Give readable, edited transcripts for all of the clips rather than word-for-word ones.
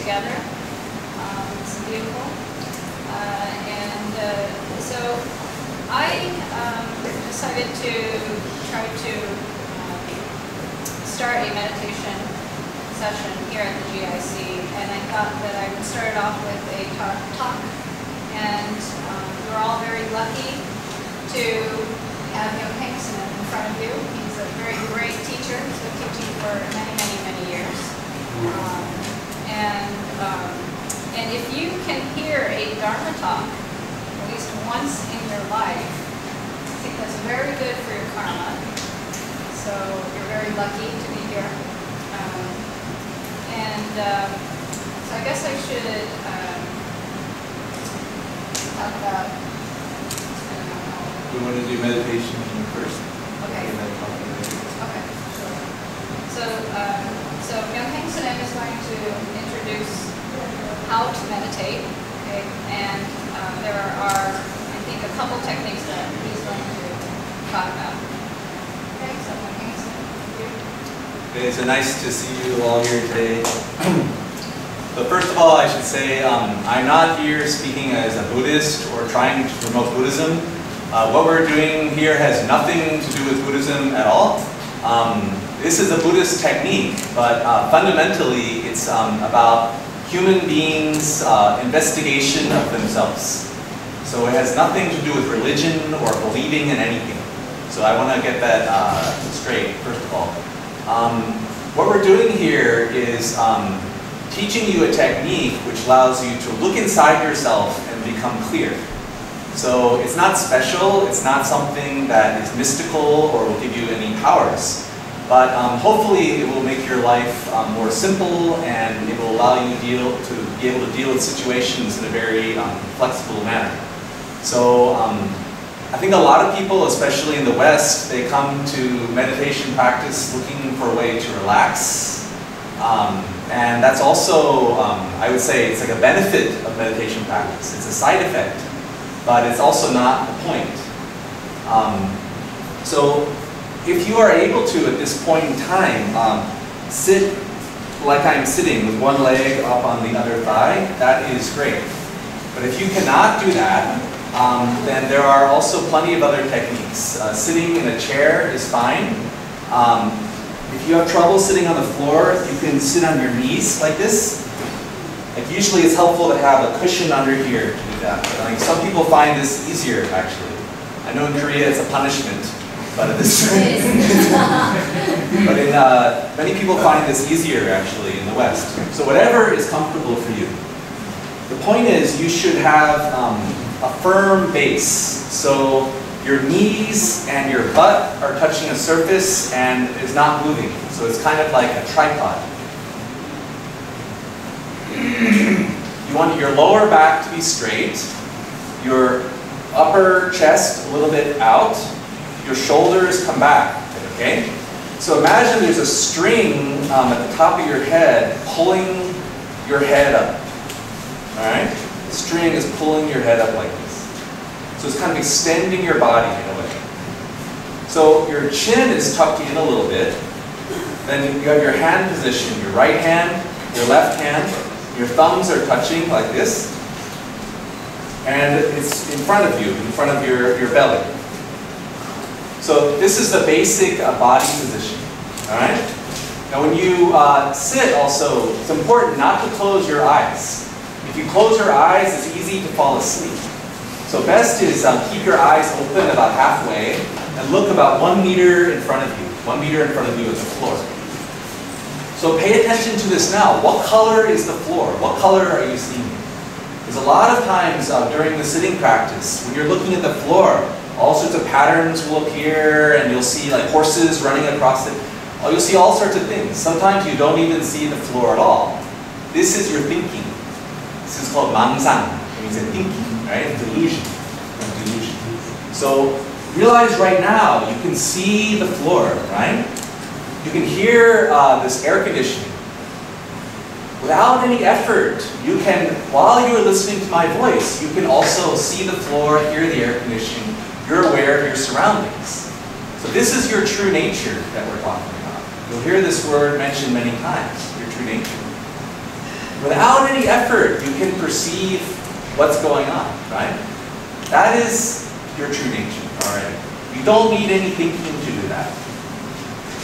together. It's beautiful. So I decided to try to start a meditation session here at the GIC, and I thought that I would start it off with a talk. And we're all very lucky to have Myong Haeng Seunim in front of you. He's a very great teacher. He's been teaching for many, many, many years. And if you can hear a dharma talk at least once in your life, I think that's very good for your karma. So you're very lucky to be here. So I guess I should talk about. We want to do meditation first. Okay. Okay, sure. So Myong Haeng Seunim is going to introduce how to meditate, okay? And there are, I think, a couple techniques that he's going to talk about. Okay, so Myong Haeng Seunim. Okay, so nice to see you all here today. But first of all, I should say I'm not here speaking as a Buddhist or trying to promote Buddhism. What we're doing here has nothing to do with Buddhism at all. This is a Buddhist technique, but fundamentally it's about human beings' investigation of themselves. So it has nothing to do with religion or believing in anything. So I want to get that straight, first of all. What we're doing here is teaching you a technique which allows you to look inside yourself and become clear. So it's not special, it's not something that is mystical or will give you any powers. But hopefully it will make your life more simple, and it will allow you to be able to deal with situations in a very flexible manner. So I think a lot of people, especially in the West, they come to meditation practice looking for a way to relax. And that's also, I would say, it's like a benefit of meditation practice. It's a side effect, but it's also not the point. So if you are able to, at this point in time, sit like I'm sitting with one leg up on the other thigh, that is great. But if you cannot do that, then there are also plenty of other techniques. Sitting in a chair is fine. If you have trouble sitting on the floor, you can sit on your knees like this. Like usually it's helpful to have a cushion under here to do that. But like some people find this easier actually. I know in Korea it's a punishment, but many people find this easier actually in the West. So whatever is comfortable for you. The point is you should have a firm base. So your knees and your butt are touching a surface and is not moving. So it's kind of like a tripod. You want your lower back to be straight, your upper chest a little bit out, your shoulders come back, okay? So imagine there's a string at the top of your head pulling your head up, all right? The string is pulling your head up like this. So it's kind of extending your body in a way. So your chin is tucked in a little bit. Then you have your hand position, your right hand, your left hand. Your thumbs are touching like this. And it's in front of you, in front of your belly. So this is the basic body position. All right? Now when you sit also, it's important not to close your eyes. If you close your eyes, it's easy to fall asleep. So best is keep your eyes open about halfway and look about 1 meter in front of you. 1 meter in front of you is the floor. So pay attention to this now. What color is the floor? What color are you seeing? Because a lot of times during the sitting practice, when you're looking at the floor, all sorts of patterns will appear and you'll see like horses running across it. You'll see all sorts of things. Sometimes you don't even see the floor at all. This is your thinking. This is called 망상. It means thinking, right? Delusion. So realize right now you can see the floor, right? You can hear this air conditioning. Without any effort, you can, while you're listening to my voice, you can also see the floor, hear the air conditioning. You're aware of your surroundings. So this is your true nature that we're talking about. You'll hear this word mentioned many times, your true nature. Without any effort, you can perceive what's going on, right? That is your true nature, all right? You don't need any thinking to do that.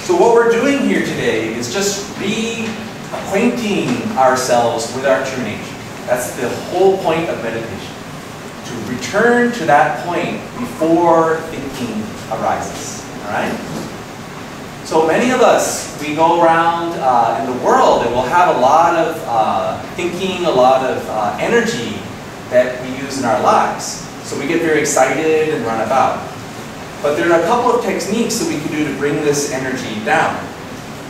So what we're doing here today is just reacquainting ourselves with our true nature. That's the whole point of meditation. To return to that point before thinking arises, all right? So many of us, we go around in the world and we'll have a lot of thinking, a lot of energy that we use in our lives. So we get very excited and run about. But there are a couple of techniques that we can do to bring this energy down.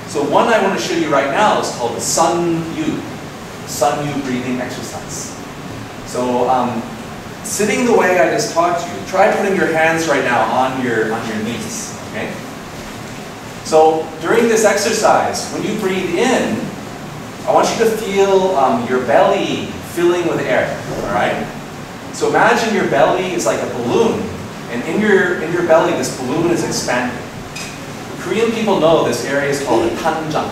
So one I want to show you right now is called the Sun Yu breathing exercise. So sitting the way I just taught you, try putting your hands right now on your knees. Okay? So during this exercise, when you breathe in, I want you to feel your belly filling with air. All right? So imagine your belly is like a balloon, and in your belly, this balloon is expanding. Korean people know this area is called a tanjang.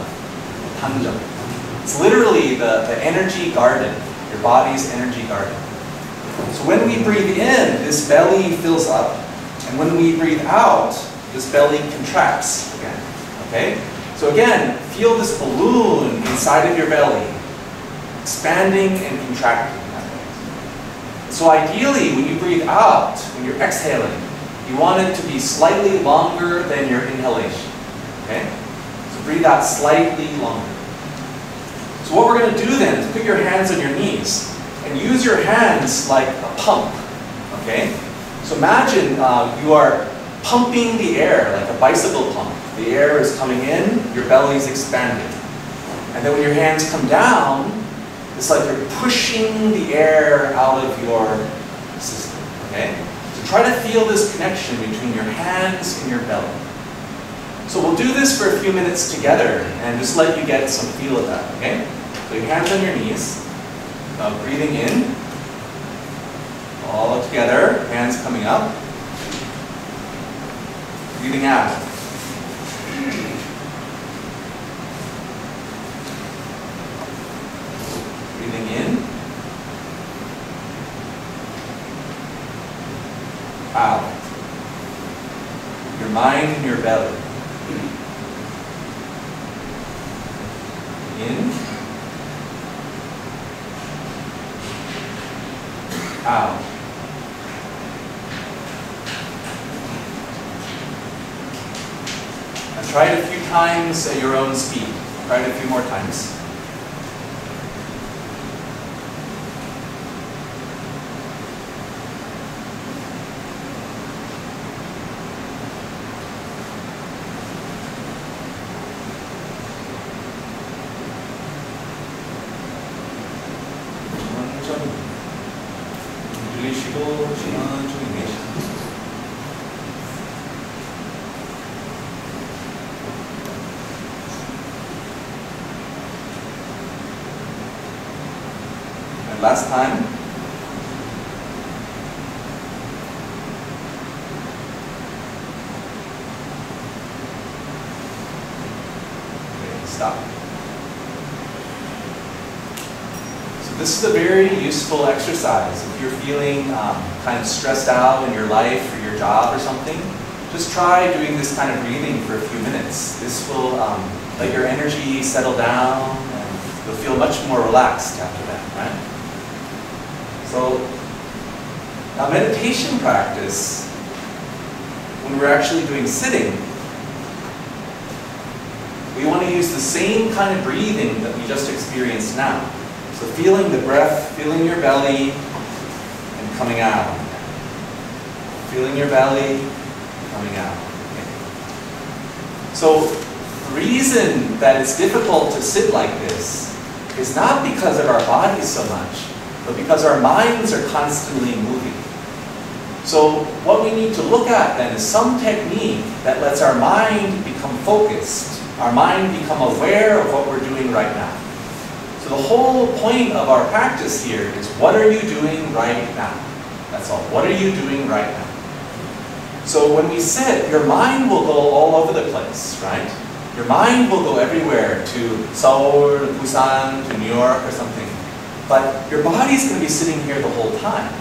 It's literally the energy garden, your body's energy garden. So when we breathe in, this belly fills up, and when we breathe out, this belly contracts again. Okay? So again, feel this balloon inside of your belly, expanding and contracting. So ideally, when you breathe out, when you're exhaling, you want it to be slightly longer than your inhalation. Okay? So breathe out slightly longer. So what we're going to do then is put your hands on your knees and use your hands like a pump. Okay? So imagine you are pumping the air like a bicycle pump. The air is coming in, your belly is expanding. And then when your hands come down, it's like you're pushing the air out of your system, okay? So try to feel this connection between your hands and your belly. So we'll do this for a few minutes together and just let you get some feel of that, okay? So your hands on your knees, breathing in, all together, hands coming up, breathing out. Breathing in, out. Your mind and your belly. In, out. And try it a few times at your own speed. Try it a few more times. 들리시고 천천히 내쉬고. And last time. Okay, stop. This is a very useful exercise. If you're feeling kind of stressed out in your life or your job or something, just try doing this kind of breathing for a few minutes. This will let your energy settle down and you'll feel much more relaxed after that, right? So, now meditation practice, when we're actually doing sitting, we want to use the same kind of breathing that we just experienced now. So feeling the breath, feeling your belly, and coming out. Feeling your belly, coming out. Okay. So the reason that it's difficult to sit like this is not because of our bodies so much, but because our minds are constantly moving. So what we need to look at then is some technique that lets our mind become focused, our mind become aware of what we're doing right now. So the whole point of our practice here is, what are you doing right now? That's all. What are you doing right now? So when we sit, your mind will go all over the place, right? Your mind will go everywhere, to Seoul, to Busan, to New York or something. But your body's going to be sitting here the whole time.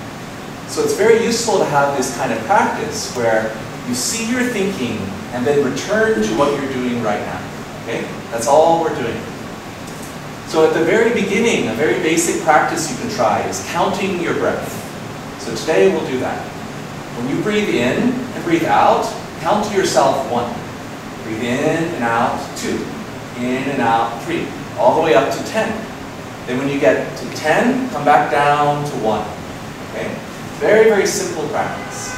So it's very useful to have this kind of practice where you see your thinking and then return to what you're doing right now. Okay? That's all we're doing. So at the very beginning, a very basic practice you can try is counting your breath. So today we'll do that. When you breathe in and breathe out, count to yourself 1. Breathe in and out 2. In and out 3. All the way up to 10. Then when you get to 10, come back down to 1. Okay? Very, very simple practice.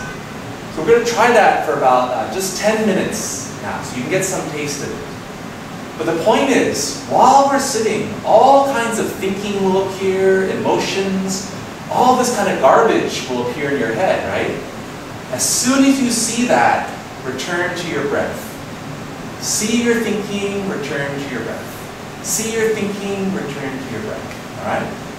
So we're going to try that for about just 10 minutes now, so you can get some taste of it. But the point is, while we're sitting, all kinds of thinking will appear, emotions, all this kind of garbage will appear in your head, right? As soon as you see that, return to your breath. See your thinking, return to your breath. See your thinking, return to your breath. All right?